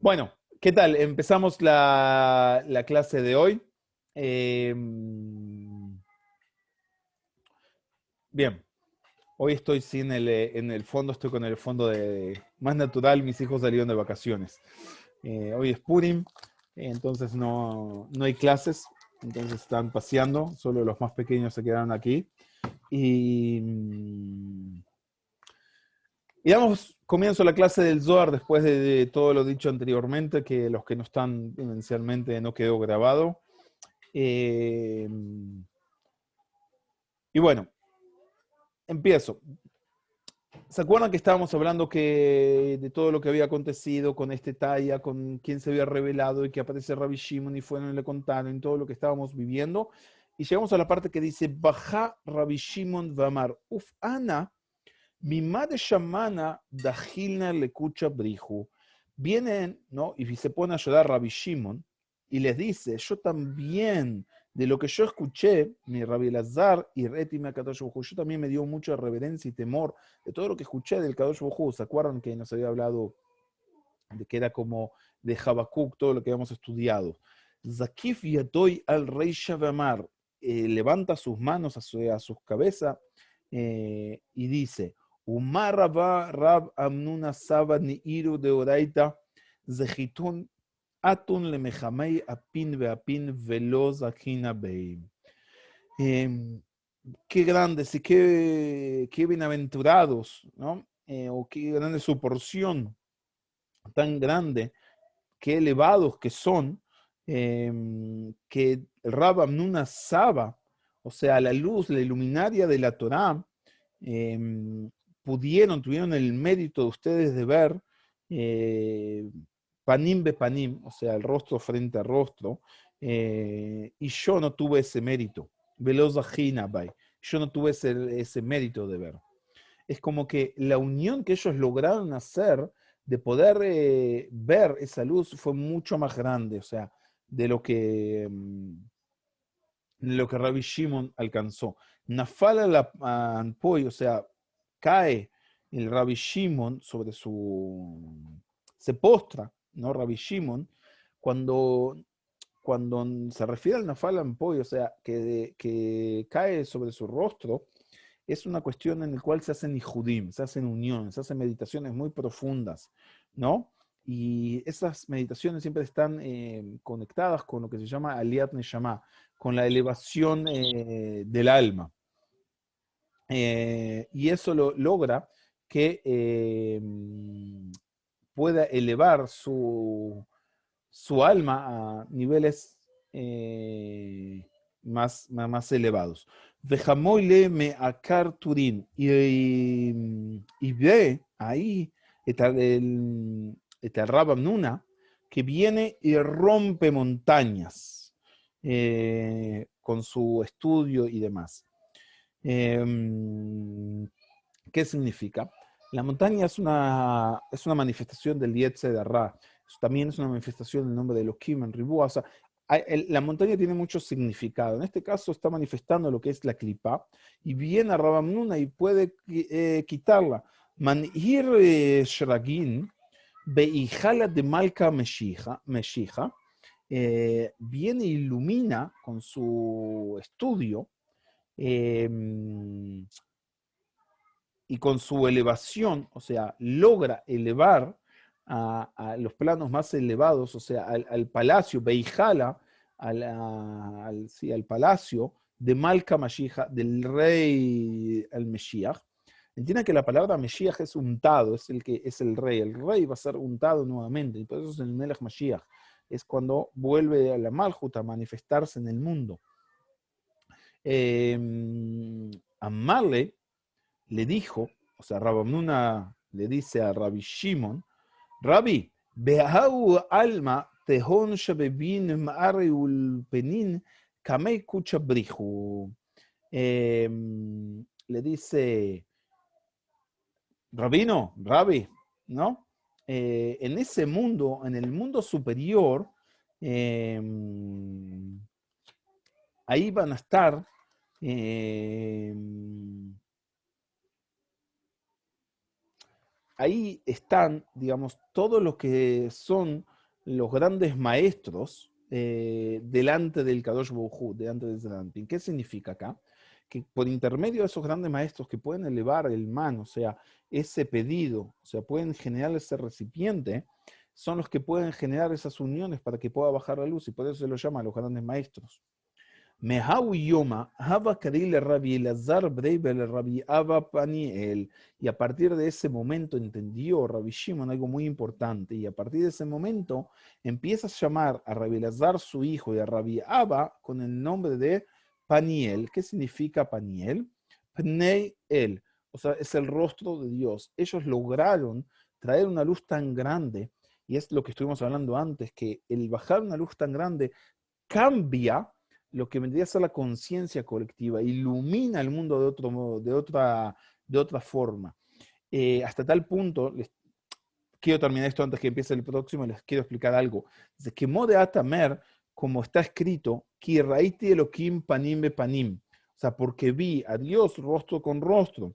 Bueno, ¿qué tal? Empezamos la clase de hoy. Eh, bien, hoy estoy sin en el fondo, estoy con el fondo de más natural, mis hijos salieron de vacaciones. Hoy es Purim, entonces no hay clases, entonces están paseando, solo los más pequeños se quedaron aquí. Y, y damos comienzo a la clase del Zohar después de todo lo dicho anteriormente, que los que no están evidencialmente no quedó grabado. Eh, y bueno, empiezo. ¿Se acuerdan que estábamos hablando de todo lo que había acontecido con este Taya, con quién se había revelado y que aparece Rabbi Shimon y fueron y le contaron y todo lo que estábamos viviendo? Y llegamos a la parte que dice, Baja Rabbi Shimon Vamar, Uf Ana, mi madre shamana dajilna le escucha briju. Vienen, ¿no? Y se pone a llorar Rabbi Shimon y les dice, yo también, de lo que yo escuché, mi Rabbi Elazar y Reti me Kadosh Baruj Hu, yo también me dio mucha reverencia y temor de todo lo que escuché del Kadosh Baruj Hu. ¿Se acuerdan que nos había hablado de que era como de Habacuc, todo lo que habíamos estudiado? Zakif Yatoy al Rey Shavamar, levanta sus manos a sus cabezas y dice, Umar Rab Amnuna Saba Niiru de Oraita, Zehitun Atun le Mejamei Apin Beapin Veloz Akina Beim. Qué grandes y qué bienaventurados, ¿no? O qué grande su porción, tan grande, qué elevados que son, que el Rab Amnuna Saba, o sea, la luz, la iluminaria de la Torá, eh, tuvieron el mérito de ustedes de ver eh, panim be panim, o sea, el rostro frente a rostro, y yo no tuve ese mérito. Velozajina bay. Yo no tuve ese mérito de ver. Es como que la unión que ellos lograron hacer de poder ver esa luz fue mucho más grande, o sea, de lo que Rabbi Shimon alcanzó. Nafala la Anpoy, o sea, cae el Rabbi Shimon sobre se postra, ¿no? Rabbi Shimon, cuando, cuando se refiere al Nafal Anpoy, o sea, que cae sobre su rostro, es una cuestión en la cual se hacen ijudim, se hacen uniones, se hacen meditaciones muy profundas, ¿no? Y esas meditaciones siempre están conectadas con lo que se llama Aliyat Neshama, con la elevación del alma. Y eso lo logra que pueda elevar su alma a niveles más elevados. Vejamoile me akar turin. Y ve ahí el Rabam Nuna que viene y rompe montañas con su estudio y demás. ¿Qué significa? La montaña es una manifestación del Yetzer Ra. También es una manifestación del nombre de Elohim en Ribúa. O sea, la montaña tiene mucho significado. En este caso está manifestando lo que es la clipa y viene a Rabamnuna y puede quitarla. Manhir Shragin, Beijala de Malka Meshicha, viene e ilumina con su estudio eh, y con su elevación, o sea, logra elevar a los planos más elevados, o sea, al palacio, Beijala, sí, al palacio de Malka Mashiach, del rey al Mesías. Entienden que la palabra Mesías es untado, es el que es el rey. El rey va a ser untado nuevamente, y por eso es el Melech Mashiach. Es cuando vuelve a la Malhut a manifestarse en el mundo. Amarle le dijo, o sea, Rabamnuna le dice a Rabbi Shimon, Rabbi, Behau alma tehon shebebin ma'are ulpenin kamei kucha brihu. Le dice, Rabbi, ¿no? En ese mundo, en el mundo superior, eh, ahí van a estar ahí están, digamos, todos los que son los grandes maestros delante del Kadosh Baruj Hu, delante de Zeranpin. ¿Qué significa acá? Que por intermedio de esos grandes maestros que pueden elevar el man, o sea, ese pedido, o sea, pueden generar ese recipiente, son los que pueden generar esas uniones para que pueda bajar la luz, y por eso se los llama a los grandes maestros. Mehawi Yoma, Haba Kadil Rabbi Elazar Breibel Rabbi Abba Paniel. Y a partir de ese momento entendió Rabbi Shimon algo muy importante. Y a partir de ese momento empieza a llamar a Rabbi Elazar, su hijo, y a Rabbi Abba con el nombre de Paniel. ¿Qué significa Paniel? Pnei El. O sea, es el rostro de Dios. Ellos lograron traer una luz tan grande, y es lo que estuvimos hablando antes, que el bajar una luz tan grande cambia lo que vendría a ser la conciencia colectiva, ilumina el mundo de otro modo, de otra forma. Hasta tal punto, quiero terminar esto antes que empiece el próximo, les quiero explicar algo. Dice que Mode Atamer, como está escrito, Ki raiti Elohim panim be panim, o sea, porque vi a Dios rostro con rostro.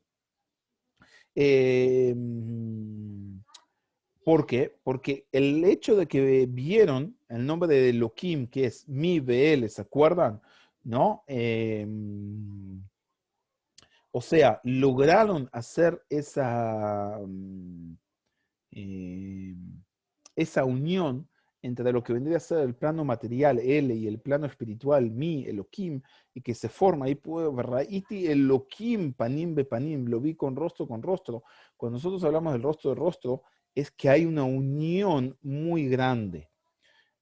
¿Por qué? Porque el hecho de que vieron el nombre de Elohim, que es Mi Beel, ¿se acuerdan? ¿No? O sea, lograron hacer esa unión entre lo que vendría a ser el plano material, L, y el plano espiritual, Mi, Elohim, y que se forma, ahí puedo ver, Iti Elohim, panim be panim, lo vi con rostro con rostro. Cuando nosotros hablamos del rostro de rostro, es que hay una unión muy grande.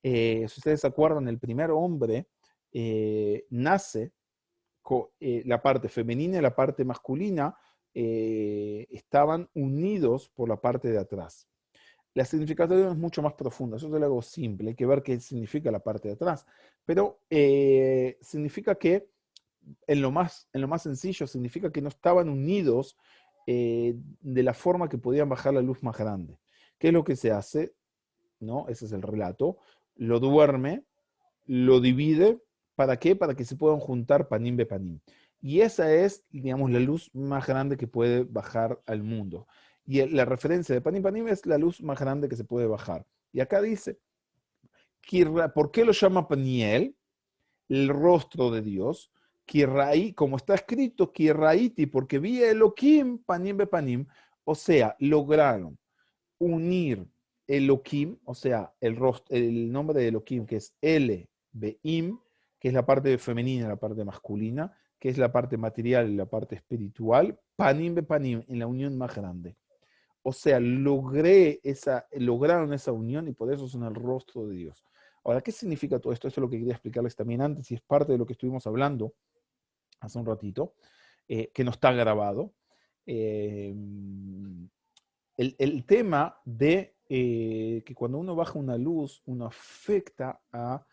Si ustedes se acuerdan, el primer hombre nace, la parte femenina y la parte masculina estaban unidos por la parte de atrás. La significación es mucho más profunda, eso es algo simple, hay que ver qué significa la parte de atrás, pero significa que en lo más sencillo, significa que no estaban unidos de la forma que podían bajar la luz más grande. ¿Qué es lo que se hace? ¿No? Ese es el relato. Lo duerme, lo divide, ¿para qué? Para que se puedan juntar panim be panim. Y esa es, digamos, la luz más grande que puede bajar al mundo. Y la referencia de panim panim es la luz más grande que se puede bajar. Y acá dice, ¿por qué lo llama Paniel? El rostro de Dios. Kirraí, como está escrito, Kirraiti, porque vi a Elohim, panim be panim. O sea, lograron unir Elohim, o sea, el nombre de Elohim, que es El Beim, que es la parte femenina y la parte masculina, que es la parte material y la parte espiritual, panim be panim, en la unión más grande. O sea, lograron esa unión y por eso son el rostro de Dios. Ahora, ¿qué significa todo esto? Esto es lo que quería explicarles también antes y es parte de lo que estuvimos hablando hace un ratito, que no está grabado. El tema de que cuando uno baja una luz, uno afecta a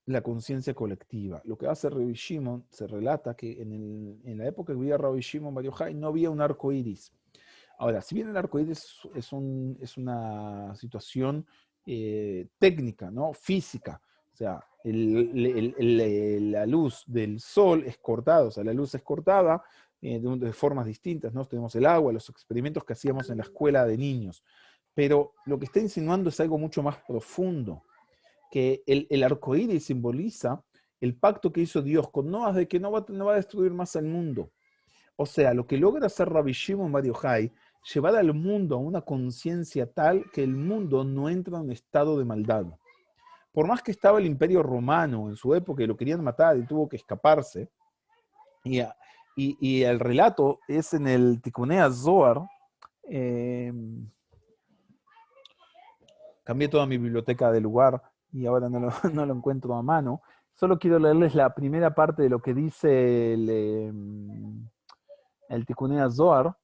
la conciencia colectiva. Lo que hace Rabbi Shimon, se relata que en la época que vivía Rabbi Shimon Bar Yochai no había un arco iris. Ahora, si bien el arco iris es una situación técnica, ¿no? Física, o sea, la luz del sol es cortada, o sea, la luz es cortada de formas distintas, ¿no? Tenemos el agua, los experimentos que hacíamos en la escuela de niños, pero lo que está insinuando es algo mucho más profundo, que el arco iris simboliza el pacto que hizo Dios con Noah de que no va a destruir más el mundo. O sea, lo que logra hacer Rabbi Shimon Bar Yochai, llevar al mundo a una conciencia tal que el mundo no entra en un estado de maldad. Por más que estaba el Imperio Romano en su época y lo querían matar y tuvo que escaparse, y el relato es en el Tikkunei Zohar. Cambié toda mi biblioteca de lugar y ahora no lo encuentro a mano. Solo quiero leerles la primera parte de lo que dice el Tikkunei Zohar.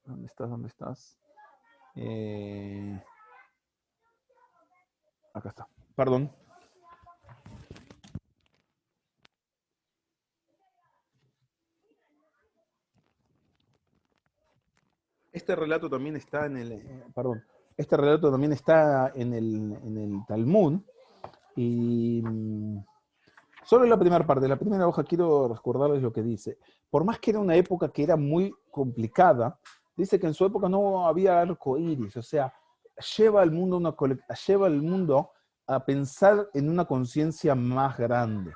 ¿Dónde estás? ¿Dónde estás? Acá está. Perdón. Este relato también está en el. Perdón. Este relato también está en el Talmud. Y solo la primera parte, la primera hoja, quiero recordarles lo que dice. Por más que era una época que era muy complicada, dice que en su época no había arco iris, o sea, lleva al mundo, lleva al mundo a pensar en una conciencia más grande.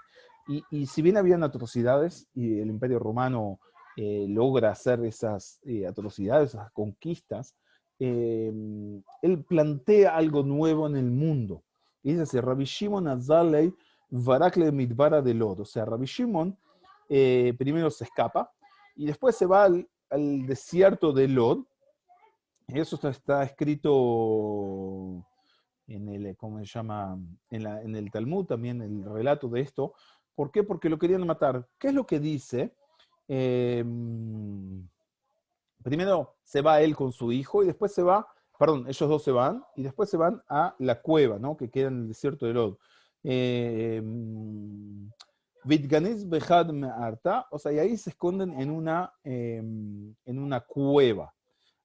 Y si bien habían atrocidades, y el Imperio Romano logra hacer esas atrocidades, esas conquistas, él plantea algo nuevo en el mundo. Y dice así, Rabbi Shimon Azalei Varakle Midbara de Lod. O sea, Rabbi Shimon primero se escapa y después se va al desierto de Lod. Eso está escrito en el, ¿cómo se llama? En el Talmud también, el relato de esto. ¿Por qué? Porque lo querían matar. ¿Qué es lo que dice? Primero se va él con su hijo y después se va, perdón, ellos dos se van y después se van a la cueva, ¿no? Que queda en el desierto de Lod. Vitganiz Behad Me'arta, o sea, y ahí se esconden en una cueva.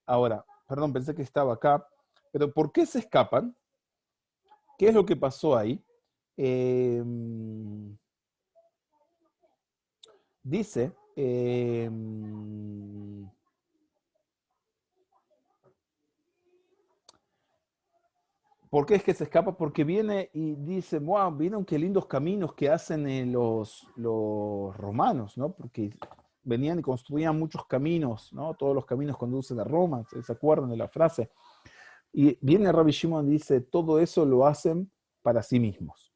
Ahora, perdón, pensé que estaba acá, pero ¿por qué se escapan? ¿Qué es lo que pasó ahí? Eh, dice, ¿por qué es que se escapa? Porque viene y dice, wow, vieron qué lindos caminos que hacen los romanos, ¿no? Porque venían y construían muchos caminos, ¿no? Todos los caminos conducen a Roma, ¿se acuerdan de la frase? Y viene Rabbi Shimon y dice, todo eso lo hacen para sí mismos.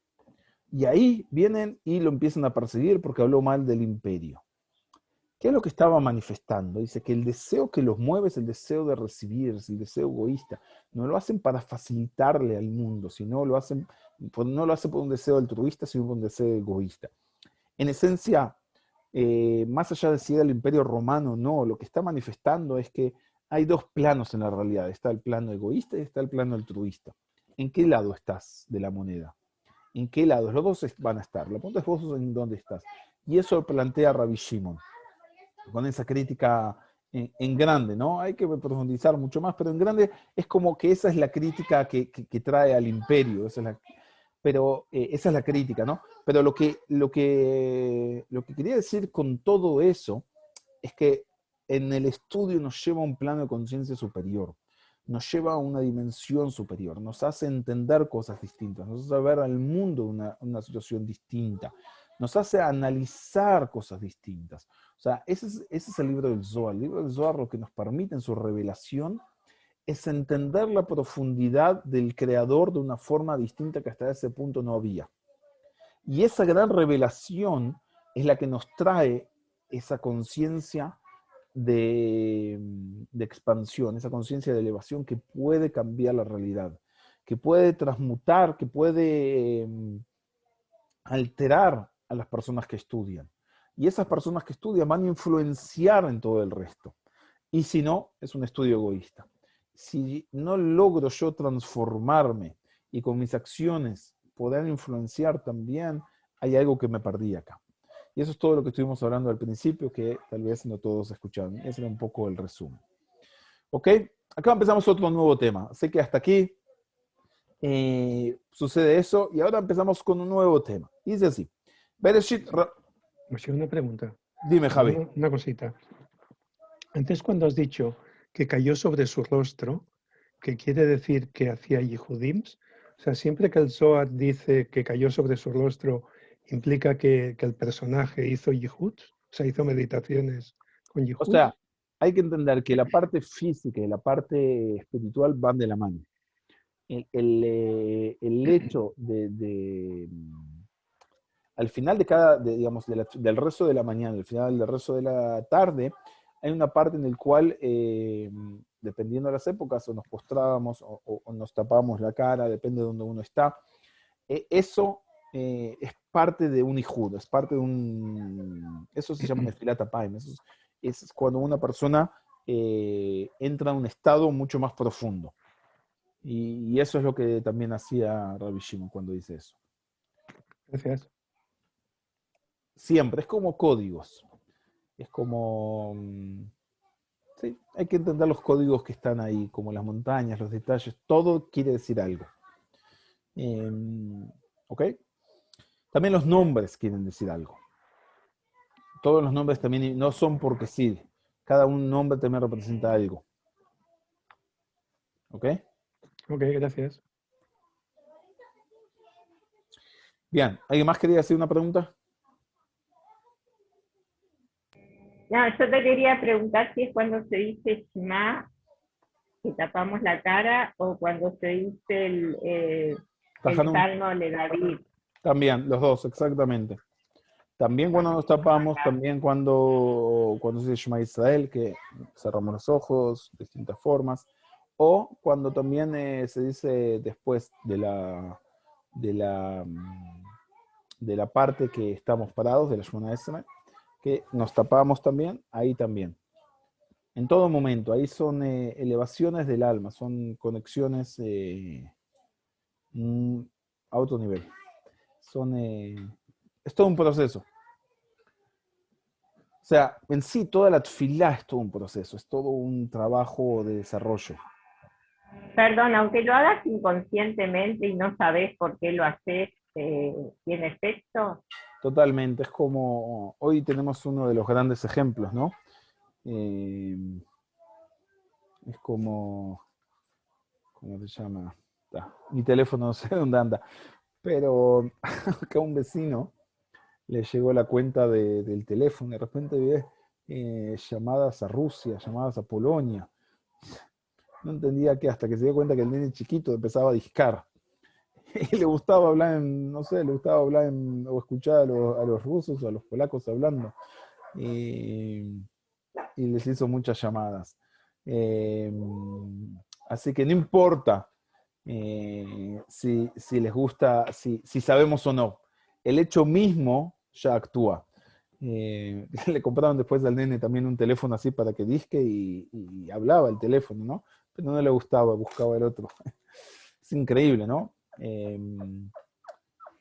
Y ahí vienen y lo empiezan a perseguir porque habló mal del imperio. ¿Qué es lo que estaba manifestando? Dice que el deseo que los mueve es el deseo de recibir, es el deseo egoísta. No lo hacen para facilitarle al mundo, sino lo hacen, no lo hacen por un deseo altruista, sino por un deseo egoísta. En esencia, más allá de si era el imperio romano o no, lo que está manifestando es que hay dos planos en la realidad. Está el plano egoísta y está el plano altruista. ¿En qué lado estás de la moneda? ¿En qué lado? Los dos van a estar. La pregunta es vos en dónde estás. Y eso lo plantea Rabbi Shimon con esa crítica en grande, ¿no? Hay que profundizar mucho más, pero en grande es como que esa es la crítica que trae al imperio, pero esa es la crítica, ¿no? Pero lo que quería decir con todo eso es que en el estudio nos lleva a un plano de conciencia superior, nos lleva a una dimensión superior, nos hace entender cosas distintas, nos hace ver al mundo una situación distinta, nos hace analizar cosas distintas. O sea, ese es el libro del Zohar. El libro del Zohar lo que nos permite en su revelación es entender la profundidad del creador de una forma distinta que hasta ese punto no había. Y esa gran revelación es la que nos trae esa conciencia de expansión, esa conciencia de elevación que puede cambiar la realidad, que puede transmutar, que puede alterar a las personas que estudian. Y esas personas que estudian van a influenciar en todo el resto. Y si no, es un estudio egoísta. Si no logro yo transformarme y con mis acciones poder influenciar también, hay algo que me perdí acá. Y eso es todo lo que estuvimos hablando al principio, que tal vez no todos escucharon. Ese era un poco el resumen. ¿Ok? Acá empezamos otro nuevo tema. Así que hasta aquí sucede eso. Y ahora empezamos con un nuevo tema. Y dice así. Bereshit, Pues una pregunta, dime, Javi. una cosita. Antes cuando has dicho que cayó sobre su rostro, que quiere decir que hacía yihudims, o sea, siempre que el Zohar dice que cayó sobre su rostro, implica que el personaje hizo yihud, o sea, hizo meditaciones con O yihud. sea, hay que entender que la parte física y la parte espiritual van de la mano. El hecho al final de digamos, del resto de la mañana, al final del resto de la tarde, hay una parte en la cual, dependiendo de las épocas, o nos postrábamos o nos tapábamos la cara, depende de donde uno está. Eso es parte de un ijud, es parte de eso se llama nefilat apaim, es cuando una persona entra en un estado mucho más profundo. Y eso es lo que también hacía Rabbi Shimon cuando dice eso. Gracias. Siempre, es como códigos. Es como... sí, hay que entender los códigos que están ahí, como las montañas, los detalles, todo quiere decir algo. ¿Ok? También los nombres quieren decir algo. Todos los nombres también no son porque sí. Cada un nombre también representa algo. ¿Ok? Ok, gracias. Bien, ¿alguien más quería hacer una pregunta? No, yo te quería preguntar si es cuando se dice Shema, que tapamos la cara, o cuando se dice el Tajanún. Salmo de David. También, los dos, exactamente. También cuando nos tapamos, también cuando se dice Shema Israel, que cerramos los ojos, de distintas formas, o cuando también se dice después de la, de la parte que estamos parados, de la Shemona Esrei, que nos tapamos también, ahí también. En todo momento, ahí son elevaciones del alma, son conexiones a otro nivel. Es todo un proceso. O sea, en sí toda la tefilá es todo un proceso, es todo un trabajo de desarrollo. Perdón, aunque lo hagas inconscientemente y no sabes por qué lo haces, ¿tiene efecto? Totalmente, es como, hoy tenemos uno de los grandes ejemplos, ¿no? Eh, es como, ¿cómo se llama? Mi teléfono no sé dónde anda, pero acá un vecino le llegó la cuenta del teléfono, de repente ve llamadas a Rusia, llamadas a Polonia. No entendía que hasta que se dio cuenta que el nene chiquito empezaba a discar. Y le gustaba hablar en, no sé, le gustaba hablar o escuchar a los rusos o a los polacos hablando. Y, y les hizo muchas llamadas. Eh, Así que no importa si les gusta, si sabemos o no. El hecho mismo ya actúa. Le compraron después al nene también un teléfono así para que disque y hablaba el teléfono, ¿no? Pero no le gustaba, buscaba el otro. Es increíble, ¿no?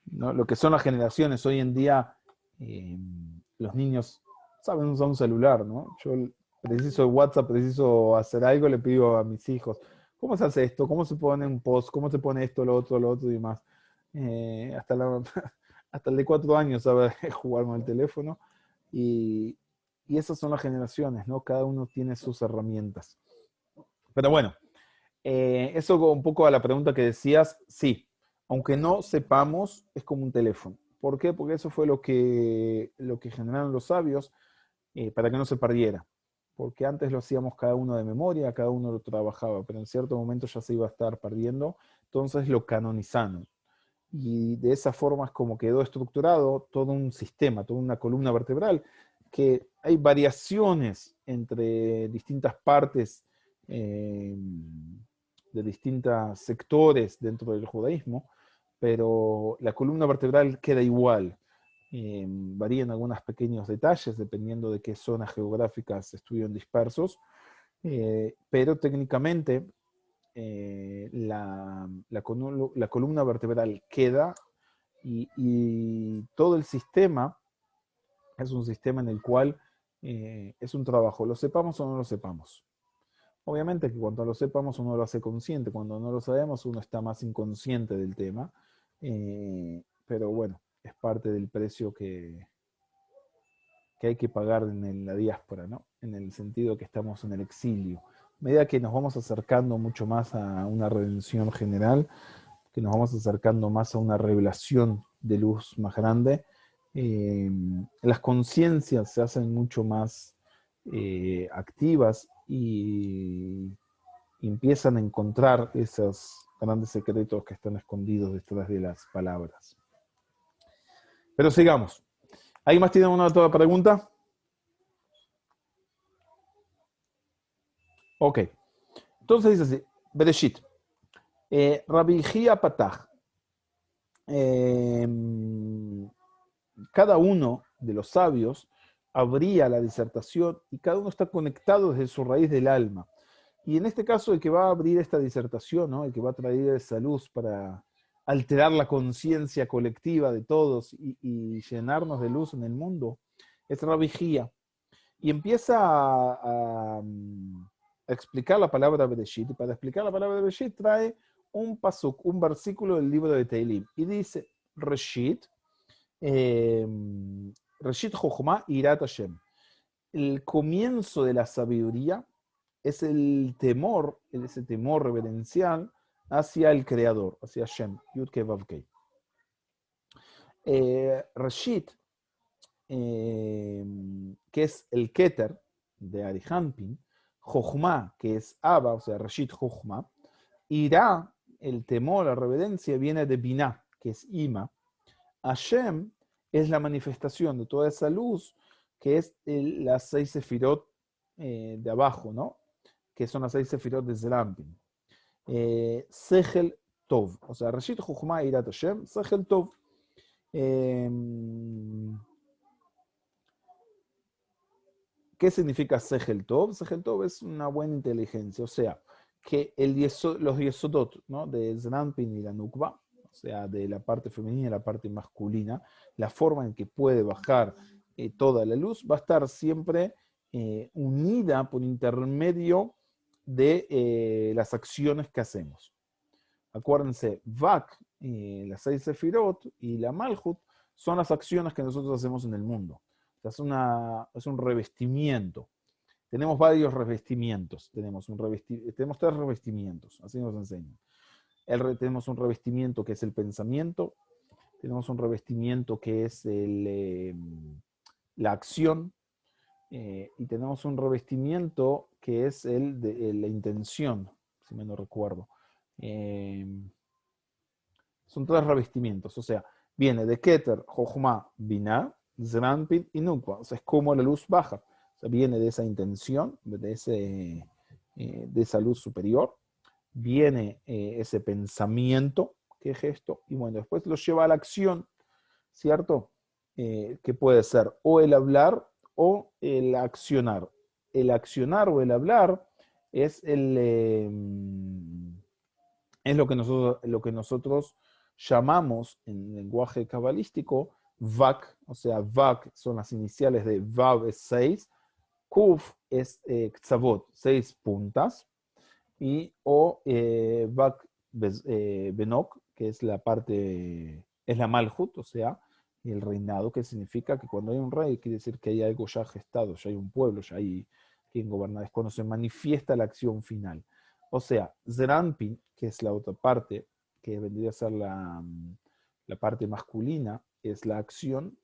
¿No? Lo que son las generaciones hoy en día, los niños saben usar un celular, ¿no? Yo preciso WhatsApp, preciso hacer algo, le pido a mis hijos, ¿cómo se hace esto? ¿Cómo se pone un post? ¿Cómo se pone esto, lo otro y más? Hasta, hasta el de 4 años sabe jugar con el teléfono y, y esas son las generaciones, ¿no? Cada uno tiene sus herramientas. Pero bueno, eso un poco a la pregunta que decías, sí, aunque no sepamos, es como un teléfono. ¿Por qué? Porque eso fue lo que generaron los sabios para que no se perdiera. Porque antes lo hacíamos cada uno de memoria, cada uno lo trabajaba, pero en cierto momento ya se iba a estar perdiendo, entonces lo canonizaron. Y de esa forma es como quedó estructurado todo un sistema, toda una columna vertebral, que hay variaciones entre distintas partes de distintos sectores dentro del judaísmo, pero la columna vertebral queda igual. Varían algunos pequeños detalles dependiendo de qué zonas geográficas estuvieron dispersos, pero técnicamente la columna vertebral queda y todo el sistema es un sistema en el cual es un trabajo, lo sepamos o no lo sepamos. Obviamente que cuando lo sepamos uno lo hace consciente, cuando no lo sabemos uno está más inconsciente del tema, pero bueno, es parte del precio que hay que pagar en la diáspora, ¿no? En el sentido que estamos en el exilio. A medida que nos vamos acercando mucho más a una redención general, que nos vamos acercando más a una revelación de luz más grande, las conciencias se hacen mucho más activas y empiezan a encontrar esos grandes secretos que están escondidos detrás de las palabras. Pero sigamos. ¿Alguien más tiene una otra pregunta? Ok. Entonces dice así, Bereshit. Rabbi Gia Patach. Cada uno de los sabios abría la disertación y cada uno está conectado desde su raíz del alma. Y en este caso, el que va a abrir esta disertación, ¿no? El que va a traer esa luz para alterar la conciencia colectiva de todos y llenarnos de luz en el mundo, es Rabbi Gia. Y empieza a explicar la palabra Bereshit. Y para explicar la palabra Bereshit trae un pasuk, un versículo del libro de Teilim. Y dice, Reshit, Reshit Chochmah Irat Hashem. El comienzo de la sabiduría es el temor, ese temor reverencial hacia el creador, hacia Hashem, Yud Kei Vav Kei. Reshit, que es el Keter de Arihanpin, Jochma, que es Abba, o sea, Reshit Jochma, Ira, el temor, la reverencia, viene de Binah, que es Ima. Hashem es la manifestación de toda esa luz, que es las 6 sefirot de abajo, ¿no? Que son las 6 sefirot de Zerampin. Sechel Tov, o sea, Reshit Jochma Irat Hashem, Sechel Tov. ¿Qué significa Sechel Tov? Sechel Tov es una buena inteligencia, o sea, que los yesodot, ¿no? De Zerampin y la Nukba, o sea, de la parte femenina y la parte masculina, la forma en que puede bajar toda la luz va a estar siempre unida por intermedio de las acciones que hacemos. Acuérdense, Vak, las 6 sefirot y la Malhut son las acciones que nosotros hacemos en el mundo. O sea, es un revestimiento. Tenemos varios revestimientos. Tenemos 3 revestimientos, así nos enseñan. Tenemos un revestimiento que es el pensamiento, tenemos un revestimiento que es la acción, y tenemos un revestimiento que es el de la intención, si me no recuerdo. Son 3 revestimientos, o sea, viene de Keter, Jochma, Binah, Zerampin y Nukba. O sea, es como la luz baja. O sea, viene de esa intención, de esa luz superior. Viene ese pensamiento, que es esto, y bueno, después lo lleva a la acción, ¿cierto? Que puede ser o el hablar o el accionar. El accionar o el hablar es lo que nosotros llamamos en lenguaje cabalístico Vak, o sea, Vak son las iniciales de Vav es 6, Kuf es Ktsavot, 6 puntas, o Vak Benok, que es la parte, es la Malhut, o sea, el reinado, que significa que cuando hay un rey, quiere decir que hay algo ya gestado, ya hay un pueblo, ya hay quien goberna, es cuando se manifiesta la acción final. O sea, Zerampin, que es la otra parte, que vendría a ser la parte masculina, es la acción,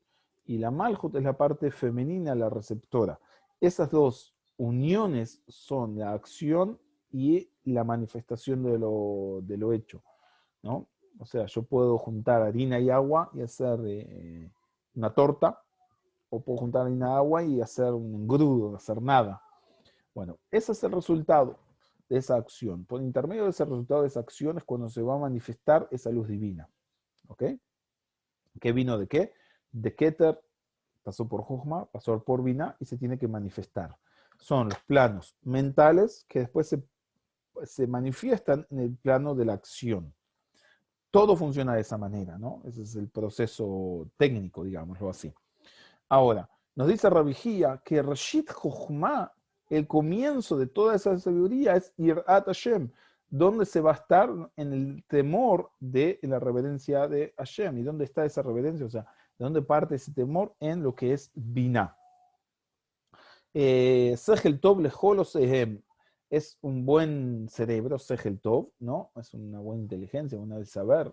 y la Malhut es la parte femenina, la receptora. Esas dos uniones son la acción y la manifestación de lo hecho, ¿no? O sea, yo puedo juntar harina y agua y hacer una torta, o puedo juntar harina y agua y hacer un engrudo, hacer nada. Bueno, ese es el resultado de esa acción. Por intermedio de ese resultado de esa acción es cuando se va a manifestar esa luz divina. ¿Ok? ¿Qué vino de qué? De Keter, pasó por Jochma, pasó por Binah y se tiene que manifestar. Son los planos mentales que después se manifiestan en el plano de la acción. Todo funciona de esa manera, ¿no? Ese es el proceso técnico, digámoslo así. Ahora, nos dice Rabbi Hia que Reshit Jochma, el comienzo de toda esa sabiduría, es Irat Hashem, donde se va a estar en el temor de la reverencia de Hashem. ¿Y dónde está esa reverencia? O sea, ¿de dónde parte ese temor? En lo que es Binah. Sechel Tov lejol osehem, es un buen cerebro, Sechel Tov, ¿no? Es una buena inteligencia, una de saber.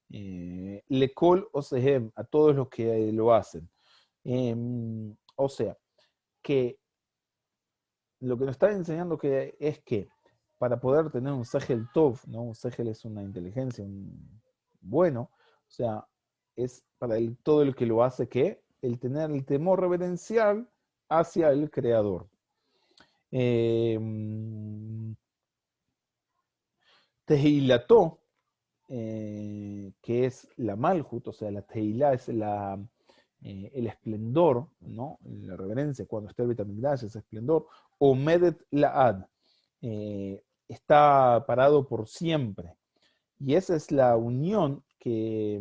Lekol osehem, a todos los que lo hacen. O sea, que lo que nos está enseñando es que para poder tener un Sechel Tov, ¿no? Un Sechel es una inteligencia, un bueno, o sea, es para todo el que lo hace que el tener el temor reverencial hacia el Creador. Tehilató, que es la Malhut, o sea, la Tehilá es el esplendor, ¿no? La reverencia, cuando está el Betamigdash, ese esplendor. Omedet Laad, está parado por siempre. Y esa es la unión que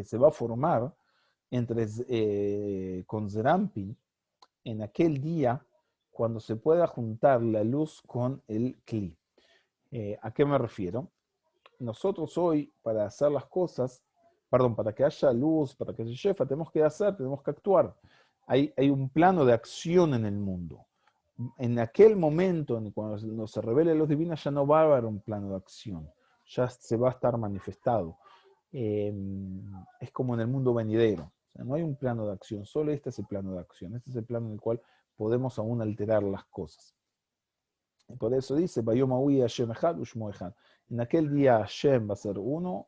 se va a formar con Zerampin en aquel día cuando se pueda juntar la luz con el Kli. ¿A qué me refiero? Nosotros hoy, para hacer las cosas, para que haya luz, para que haya shefa, tenemos que actuar. Hay un plano de acción en el mundo. en aquel momento, cuando se revele los divinos, ya no va a haber un plano de acción, ya se va a estar manifestado. Es como en el mundo venidero. O sea, no hay un plano de acción, solo este es el plano de acción. Este es el plano en el cual podemos aún alterar las cosas. Y por eso dice, en aquel día Hashem va a ser uno,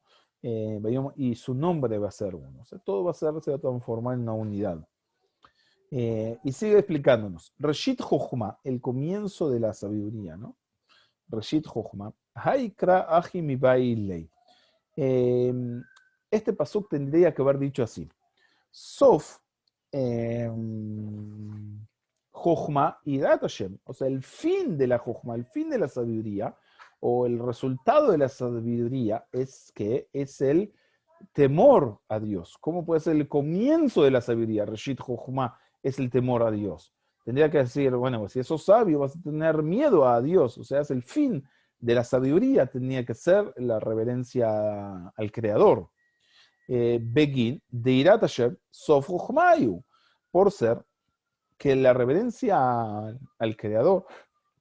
y su nombre va a ser uno. O sea, todo se va a transformar en una unidad. Y sigue explicándonos. Reshit Chochma, el comienzo de la sabiduría, ¿no? Reshit Chochma. Haikra Ahi Mibai Lei. Este pasuk tendría que haber dicho así. Sof Chochma Irat Hashem. O sea, el fin de la Chochma, el fin de la sabiduría, o el resultado de la sabiduría es que es el temor a Dios. ¿Cómo puede ser el comienzo de la sabiduría? Reshit Chochma es el temor a Dios. Tendría que decir, bueno, pues si sos sabio vas a tener miedo a Dios. O sea, es el fin de la sabiduría, tenía que ser la reverencia al Creador. Begin de Irat Hashem Sof Chochmayu, por ser que la reverencia al Creador,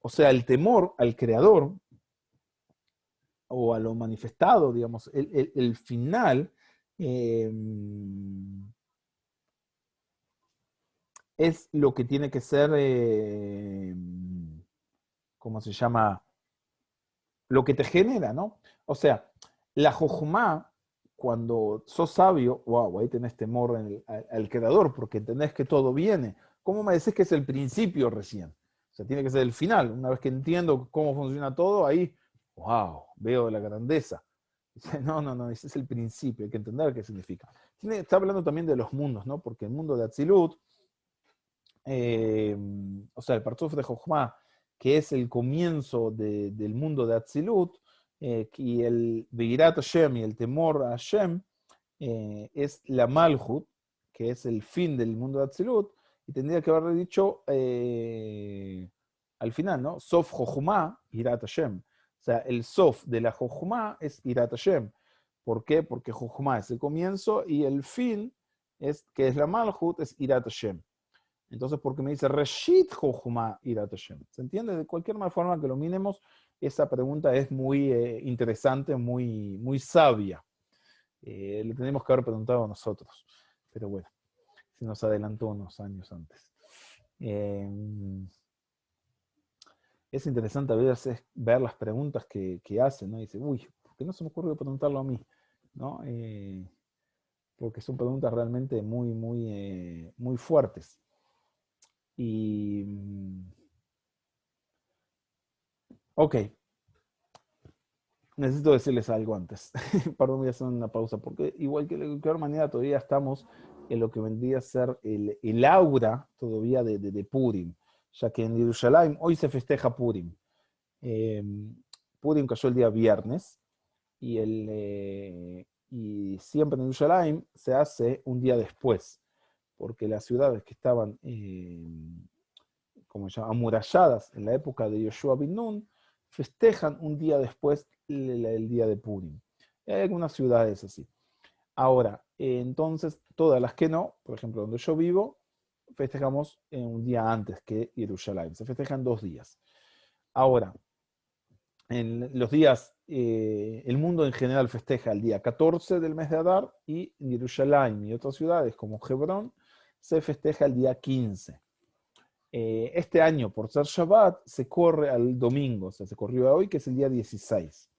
o sea, el temor al Creador, o a lo manifestado, digamos, el final es lo que tiene que ser, ¿cómo se llama? Lo que te genera, ¿no? O sea, la Jojumá, cuando sos sabio, wow, ahí tenés temor al Creador, porque entendés que todo viene. ¿Cómo me decís que es el principio recién? O sea, tiene que ser el final. Una vez que entiendo cómo funciona todo, ahí, wow, veo la grandeza. Dice, no, ese es el principio, hay que entender qué significa. Está hablando también de los mundos, ¿no? Porque el mundo de Atzilut, o sea, el Partzuf de Jochma, que es el comienzo del mundo de Atzilut, y el Beirat Hashem y el temor a Hashem, es la Malhut, que es el fin del mundo de Atzilut, y tendría que haber dicho al final, ¿no? Sof Jochma, Irat Hashem. O sea, el Sof de la Jochma es Irat Hashem. ¿Por qué? Porque Jochma es el comienzo y el fin, que es la Malhut, es Irat Hashem. Entonces, porque me dice Reshit Jochma Irat Hashem. ¿Se entiende? De cualquier forma que lo miremos, esa pregunta es muy interesante, muy, muy sabia. Le tenemos que haber preguntado a nosotros. Pero bueno, se nos adelantó unos años antes. Es interesante a veces ver las preguntas que hacen, ¿no? Y dice, uy, ¿por qué no se me ocurrió preguntarlo a mí? ¿No? Porque son preguntas realmente muy, muy, muy fuertes. Y ok, necesito decirles algo antes. Perdón, voy a hacer una pausa, porque igual que de cualquier manera todavía estamos en lo que vendría a ser el aura todavía de Purim, ya que en Jerusalén hoy se festeja Purim. Purim cayó el día viernes y siempre en Jerusalén se hace un día después, porque las ciudades que estaban como se llama, amuralladas en la época de Yoshua bin Nun, festejan un día después el día de Purim. Hay algunas ciudades así. Ahora, entonces, todas las que no, por ejemplo, donde yo vivo, festejamos un día antes que Jerusalén. Se festejan 2 días. Ahora, en los días, el mundo en general festeja el día 14 del mes de Adar, y en Jerusalén y otras ciudades como Hebrón se festeja el día 15. Este año, por ser Shabbat, se corre al domingo, o sea, se corrió a hoy, que es el día 16.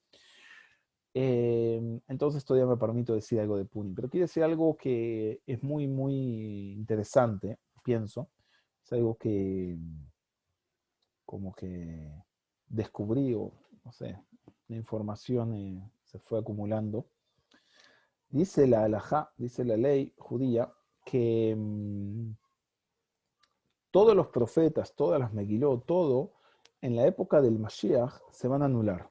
Entonces todavía me permito decir algo de Purim, pero quiero decir algo que es muy, muy interesante, pienso. Es algo que como que descubrí, o no sé, la información se fue acumulando. Dice la halajá, dice la ley judía, que todos los profetas, todas las Megilot, todo, en la época del Mashiach se van a anular.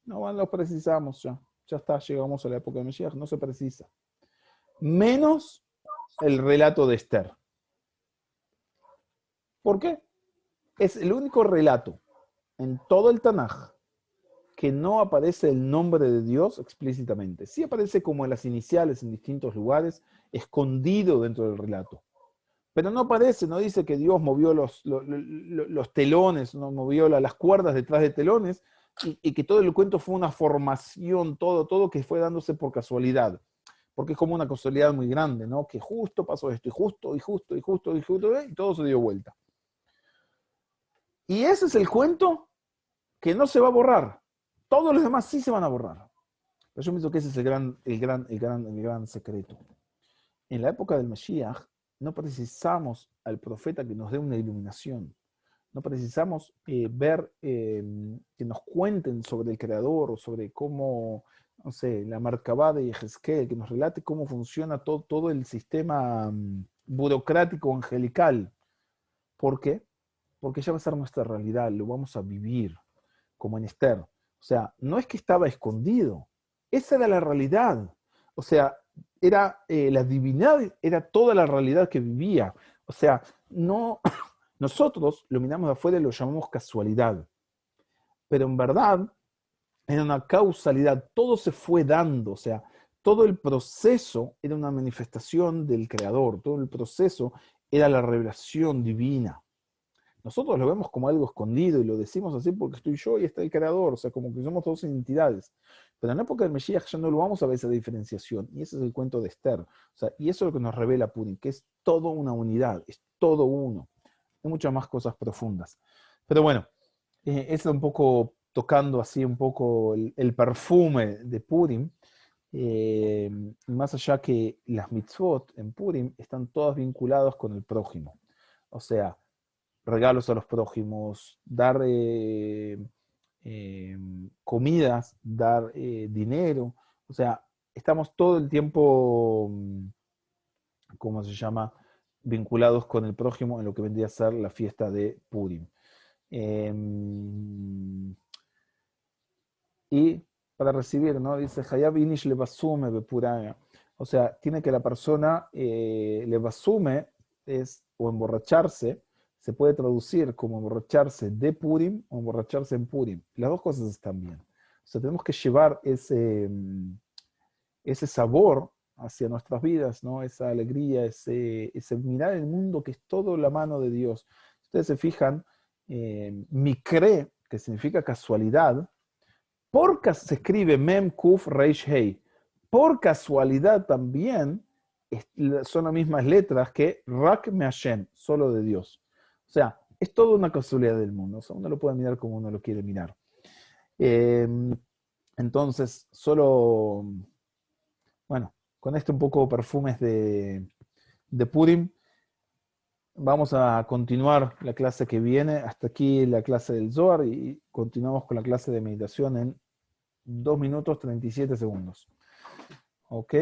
No lo precisamos ya. Ya está, llegamos a la época del Mashiach, no se precisa. Menos el relato de Esther. ¿Por qué? Es el único relato en todo el Tanaj que no aparece el nombre de Dios explícitamente. Sí aparece como en las iniciales en distintos lugares, escondido dentro del relato. Pero no aparece, no dice que Dios movió los telones, no movió las cuerdas detrás de telones, y que todo el cuento fue una formación, todo que fue dándose por casualidad. Porque es como una casualidad muy grande, ¿no? Que justo pasó esto, y justo, y todo se dio vuelta. Y ese es el cuento que no se va a borrar. Todos los demás sí se van a borrar. Pero yo pienso que ese es el gran secreto. En la época del Mashiach, no precisamos al profeta que nos dé una iluminación. No precisamos ver, que nos cuenten sobre el Creador, o sobre cómo, no sé, la Merkabá de Yehezkel, que nos relate cómo funciona todo el sistema burocrático angelical. ¿Por qué? Porque ya va a ser nuestra realidad, lo vamos a vivir, como en Esther. O sea, no es que estaba escondido, esa era la realidad. O sea, era la divinidad, era toda la realidad que vivía. O sea, no, nosotros lo miramos de afuera y lo llamamos casualidad. Pero en verdad, era una causalidad, todo se fue dando. O sea, todo el proceso era una manifestación del Creador, todo el proceso era la revelación divina. Nosotros lo vemos como algo escondido y lo decimos así porque estoy yo y está el Creador, o sea, como que somos dos entidades. Pero en la época del Mashiach ya no lo vamos a ver esa diferenciación, y ese es el cuento de Esther. O sea, y eso es lo que nos revela Purim, que es todo una unidad, es todo uno. Hay muchas más cosas profundas. Pero bueno, es un poco tocando así un poco el perfume de Purim, más allá que las mitzvot en Purim están todas vinculadas con el prójimo. O sea, regalos a los prójimos, dar comidas, dar dinero. O sea, estamos todo el tiempo, ¿cómo se llama?, vinculados con el prójimo en lo que vendría a ser la fiesta de Purim. Y para recibir, ¿no? Dice, Hayab inish le basume bepuraya. O sea, tiene que la persona le basume es o emborracharse, se puede traducir como emborracharse de Purim o emborracharse en Purim. Las dos cosas están bien. O sea, tenemos que llevar ese sabor hacia nuestras vidas, ¿no? Esa alegría, ese mirar el mundo que es todo la mano de Dios. Ustedes se fijan, mikre, que significa casualidad, se escribe Mem Kuf Reish Hei. Por casualidad también son las mismas letras que Rak Me Hashem, solo de Dios. O sea, es toda una casualidad del mundo. O sea, uno lo puede mirar como uno lo quiere mirar. Entonces, bueno, con este un poco perfumes de Purim, vamos a continuar la clase que viene. Hasta aquí la clase del Zohar y continuamos con la clase de meditación en 2 minutos 37 segundos. ¿Ok?